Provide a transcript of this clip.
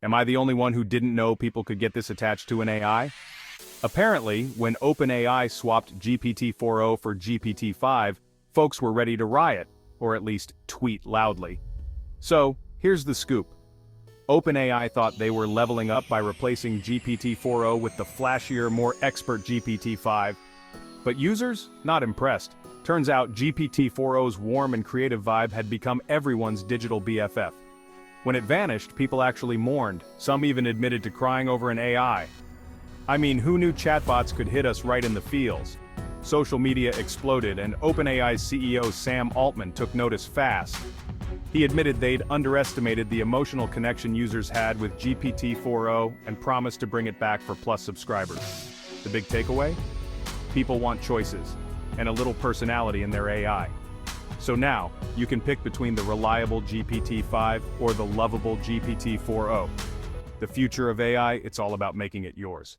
Am I the only one who didn't know people could get this attached to an AI? Apparently, when OpenAI swapped GPT-4o for GPT-5, folks were ready to riot, or at least tweet loudly. So, here's the scoop. OpenAI thought they were leveling up by replacing GPT-4o with the flashier, more expert GPT-5. But users? Not impressed. Turns out GPT-4o's warm and creative vibe had become everyone's digital BFF. When it vanished, people actually mourned, some even admitted to crying over an AI. I mean, who knew chatbots could hit us right in the feels? Social media exploded, and OpenAI's CEO Sam Altman took notice fast. He admitted they'd underestimated the emotional connection users had with GPT-4o and promised to bring it back for Plus subscribers. The big takeaway? People want choices, and a little personality in their AI. So now, you can pick between the reliable GPT-5 or the lovable GPT-4o. The future of AI, it's all about making it yours.